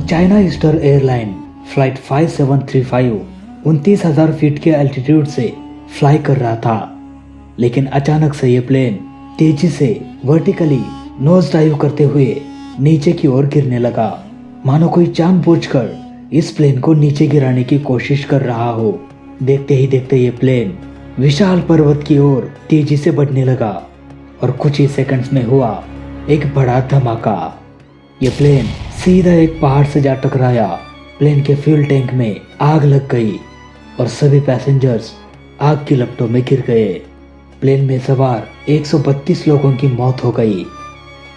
China eastern airline flight 5735 29,000 feet के altitude से fly कर रहा था, लेकिन अचानक से ये प्लेन तेजी से वर्टिकली नोज डाइव करते हुए नीचे की ओर गिरने लगा, मानो कोई जानबूझकर इस प्लेन को नीचे गिराने की कोशिश कर रहा हो। देखते ही देखते ये प्लेन विशाल पर्वत की ओर तेजी से बढ़ने लगा और कुछ ही सेकंड्स में हुआ एक बड़ा धमाका। ये प्लेन सीधा एक पहाड़ से जा टकराया। प्लेन के फ्यूल टैंक में आग लग गई और सभी पैसेंजर्स आग की लपटों में गिर गए। प्लेन में सवार 132 लोगों की मौत हो गई।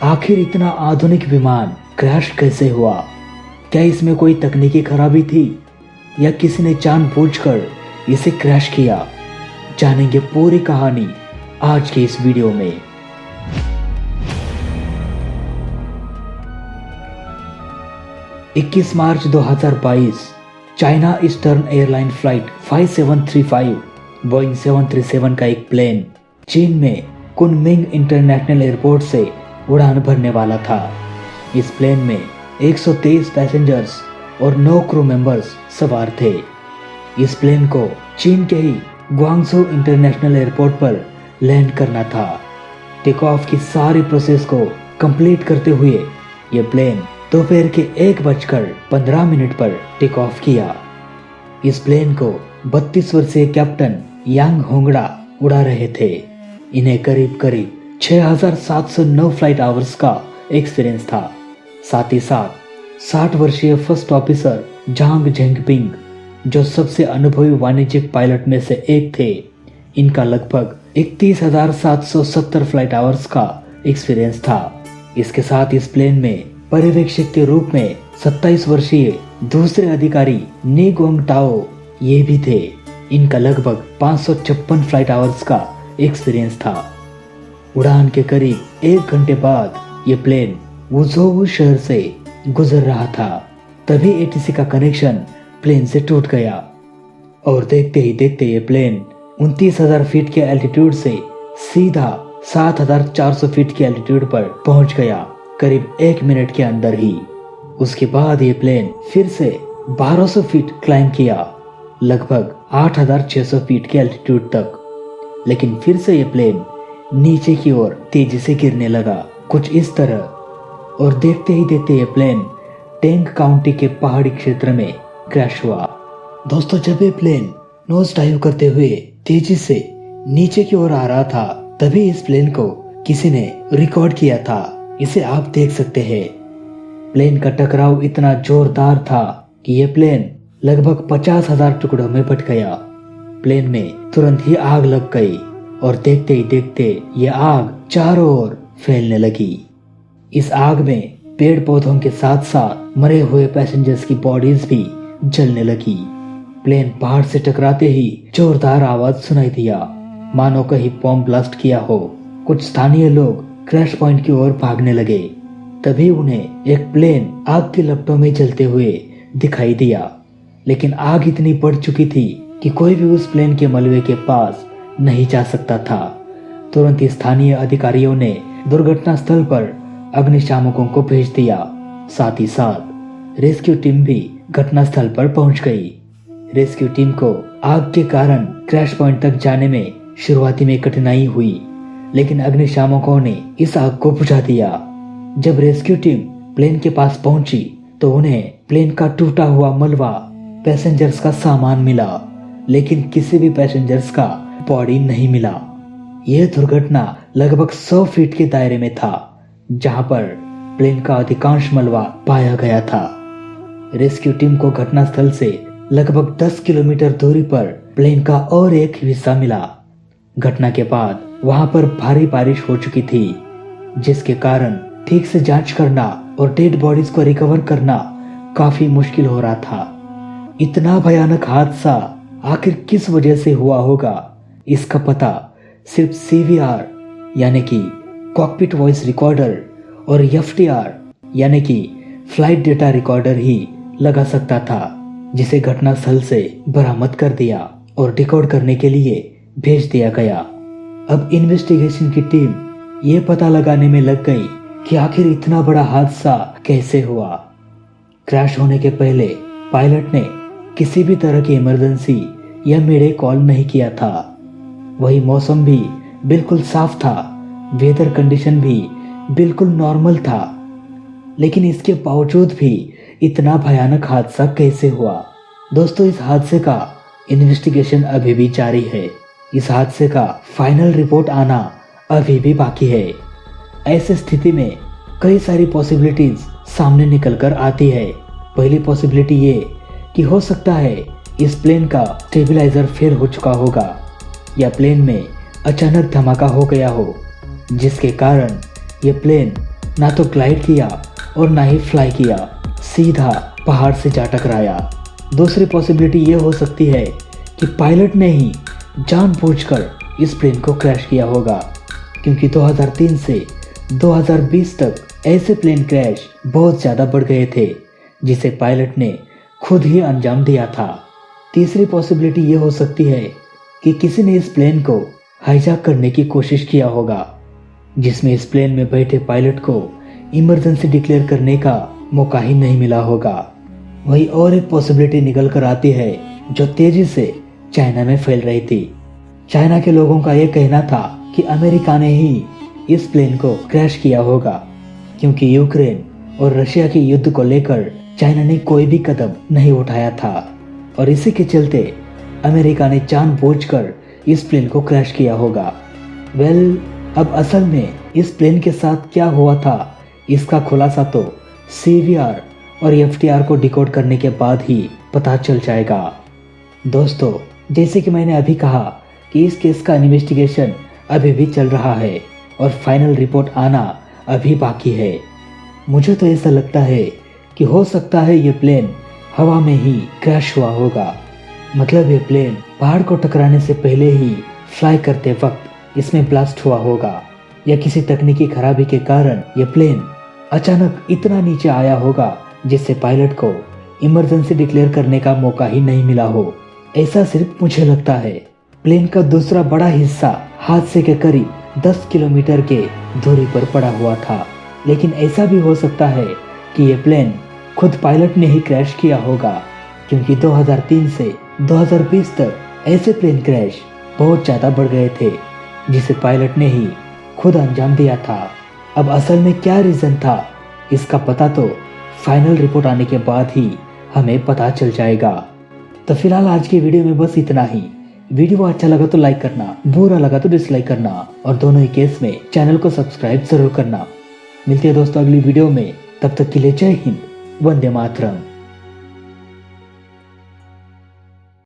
आखिर इतना आधुनिक विमान क्रैश कैसे हुआ? क्या इसमें कोई तकनीकी खराबी थी या किसी ने जानबूझकर इसे क्रैश किया? जानेंगे पूरी कहानी आज के इस वीडियो में। इक्कीस मार्च 2022 China eastern airline flight 5735 Boeing 737 का एक प्लेन चीन में कुनमिंग इंटरनेशनल एयरपोर्ट से उड़ान भरने वाला था। इस प्लेन में 123 पैसेंजर्स और 9 क्रू मेंबर्स सवार थे। इस प्लेन को चीन के ही ग्वांगझू इंटरनेशनल एयरपोर्ट पर लैंड करना था। टेक ऑफ की सारी प्रोसेस को कंप्लीट करते हुए ये प्लेन दोपहर के 1:15 पर टेक ऑफ किया। इस प्लेन को 32 वर्षीय कैप्टन यांग होंगड़ा उड़ा रहे थे। इन्हें करीब 6,709 फ्लाइट आवर्स का एक्सपीरियंस था। साथ ही साथ 60 वर्षीय फर्स्ट ऑफिसर झांग झेंगपिंग, जो सबसे अनुभवी वाणिज्यिक पायलट में से एक थे, इनका लगभग 31,770 फ्लाइट आवर्स का एक्सपीरियंस था। इसके साथ इस प्लेन में पर्यवेक्षक के रूप में 27 वर्षीय दूसरे अधिकारी नी गोंग टाओ ये भी थे। इनका लगभग 556 फ्लाइट आवर्स का एक्सपीरियंस था। उड़ान के करीब 1 घंटे बाद ये प्लेन वुझोउ शहर से गुजर रहा था। तभी एटीसी का कनेक्शन प्लेन से टूट गया और देखते ही देखते ये प्लेन 29,000 फीट के एल्टीट्यूड से सीधा 7,400 फीट के एल्टीट्यूड पर पहुंच गया, करीब 1 मिनट के अंदर ही। उसके बाद ये प्लेन फिर से 1200 फीट क्लाइंब किया, लगभग 8,600 फीट के एल्टीट्यूड तक। लेकिन फिर से ये प्लेन नीचे की ओर तेजी से गिरने लगा, कुछ इस तरह। और देखते ही देखते ये प्लेन टेंग काउंटी के पहाड़ी क्षेत्र में क्रैश हुआ। दोस्तों, जब ये प्लेन नोज डाइव करते हुए तेजी से नीचे की ओर आ रहा था, तभी इस प्लेन को किसी ने रिकॉर्ड किया था। इसे आप देख सकते हैं। प्लेन का टकराव इतना जोरदार था कि यह प्लेन लगभग 50,000 टुकड़ों में बट गया। प्लेन में तुरंत ही आग लग गई और देखते ही देखते यह आग चारों ओर फैलने लगी। इस आग में पेड़ पौधों के साथ साथ मरे हुए पैसेंजर्स की बॉडीज भी जलने लगी। प्लेन पहाड़ से टकराते ही जोरदार आवाज सुनाई दिया, मानो कहीं बॉम्ब ब्लास्ट किया हो। कुछ स्थानीय लोग क्रैश पॉइंट की ओर भागने लगे। तभी उन्हें एक प्लेन आग की लपटों में जलते हुए दिखाई दिया, लेकिन आग इतनी बढ़ चुकी थी कि कोई भी उस प्लेन के मलबे के पास नहीं जा सकता था। तुरंत स्थानीय अधिकारियों ने दुर्घटना स्थल पर अग्निशामकों को भेज दिया। साथ ही साथ रेस्क्यू टीम भी घटना स्थल पर पहुंच गई। रेस्क्यू टीम को आग के कारण क्रैश पॉइंट तक जाने में शुरुआती में कठिनाई हुई, लेकिन अग्निशामकों ने इस आग को बुझा दिया। जब रेस्क्यू टीम प्लेन के पास पहुंची तो उन्हें प्लेन का टूटा हुआ मलबा, पैसेंजर्स का सामान मिला, लेकिन किसी भी पैसेंजर्स का बॉडी नहीं मिला। यह दुर्घटना लगभग 100 फीट के दायरे में था, जहां पर प्लेन का अधिकांश मलबा पाया गया था। रेस्क्यू टीम को घटनास्थल से लगभग 10 किलोमीटर दूरी पर प्लेन का और एक हिस्सा मिला। घटना के बाद वहां पर भारी बारिश हो चुकी थी, जिसके कारण ठीक से जांच करना और डेड बॉडीज को रिकवर करना काफी मुश्किल हो रहा था। इतना भयानक हादसा आखिर किस वजह से हुआ होगा, इसका पता सिर्फ सीवीआर यानी कि कॉकपिट वॉइस रिकॉर्डर और एफटीआर यानी कि फ्लाइट डेटा रिकॉर्डर ही लगा सकता था, जिसे घटनास्थल से बरामद कर दिया और डिकोड करने के लिए भेज दिया गया। अब इन्वेस्टिगेशन की टीम ये पता लगाने में लग गई कि आखिर इतना बड़ा हादसा कैसे हुआ। क्रैश होने के पहले पायलट ने किसी भी तरह की इमरजेंसी या मेडे कॉल नहीं किया था। वही मौसम भी बिल्कुल साफ था, वेदर कंडीशन भी बिल्कुल नॉर्मल था, लेकिन इसके बावजूद भी इतना भयानक हादसा कैसे हुआ? दोस्तों, इस हादसे का इन्वेस्टिगेशन अभी भी जारी है। इस हादसे का फाइनल रिपोर्ट आना अभी भी बाकी है। ऐसी स्थिति में कई सारी पॉसिबिलिटीज सामने निकल कर आती है। पहली पॉसिबिलिटी ये कि हो सकता है इस प्लेन का स्टेबलाइजर फेल हो चुका होगा या प्लेन में अचानक धमाका हो गया हो, जिसके कारण ये प्लेन ना तो ग्लाइड किया और ना ही फ्लाई किया, सीधा पहाड़ से जा टकराया। दूसरी पॉसिबिलिटी ये हो सकती है कि पायलट ने ही जानबूझकर इस प्लेन को क्रैश किया होगा, क्योंकि 2003 से 2020 तक ऐसे प्लेन क्रैश बहुत ज़्यादा बढ़ गए थे, जिसे पायलट ने खुद ही अंजाम दिया था। तीसरी पॉसिबिलिटी ये हो सकती है कि किसी ने इस प्लेन को हाईजैक करने की कोशिश किया होगा, जिसमें इस प्लेन में बैठे पायलट को इमरजेंसी डिक्लेयर करने का मौका ही नहीं मिला होगा। वही और एक पॉसिबिलिटी निकल कर आती है जो तेजी से चाइना में फैल रही थी। चाइना के लोगों का यह कहना था कि अमेरिका ने ही इस प्लेन को क्रैश किया होगा, क्योंकि यूक्रेन और रशिया के युद्ध को लेकर चाइना ने कोई भी कदम नहीं उठाया था और इसी के चलते अमेरिका ने जानबूझकर इस प्लेन को क्रैश किया होगा। अब असल में इस प्लेन के साथ क्या हुआ था, इसका खुलासा तो CVR और FTR को डिकोड करने के बाद ही पता चल जाएगा। दोस्तों, जैसे कि मैंने अभी कहा कि इस केस का इन्वेस्टिगेशन अभी भी चल रहा है और फाइनल रिपोर्ट आना अभी बाकी है। मुझे तो ऐसा लगता है कि हो सकता है ये प्लेन हवा में ही क्रैश हुआ होगा। मतलब ये प्लेन पहाड़ को टकराने से पहले ही फ्लाई करते वक्त इसमें ब्लास्ट हुआ होगा, या किसी तकनीकी खराबी के कारण ये प्लेन अचानक इतना नीचे आया होगा जिससे पायलट को इमरजेंसी डिक्लेयर करने का मौका ही नहीं मिला हो। ऐसा सिर्फ मुझे लगता है। प्लेन का दूसरा बड़ा हिस्सा हादसे के करीब 10 किलोमीटर के दूरी पर पड़ा हुआ था, लेकिन ऐसा भी हो सकता है कि ये प्लेन खुद पायलट ने ही क्रैश किया होगा, क्योंकि 2003 से 2020 तक ऐसे प्लेन क्रैश बहुत ज़्यादा बढ़ गए थे, जिसे पायलट ने ही खुद अंजाम दिया था। अब असल में क्या रीज़न था, इसका पता तो फाइनल रिपोर्ट आने के बाद ही हमें पता चल जाएगा। तो फिलहाल आज की वीडियो में बस इतना ही। वीडियो अच्छा लगा तो लाइक करना, बुरा लगा तो डिसलाइक करना और दोनों ही केस में चैनल को सब्सक्राइब जरूर करना। मिलते हैं दोस्तों अगली वीडियो में, तब तक के लिए जय हिंद, वंदे मातरम।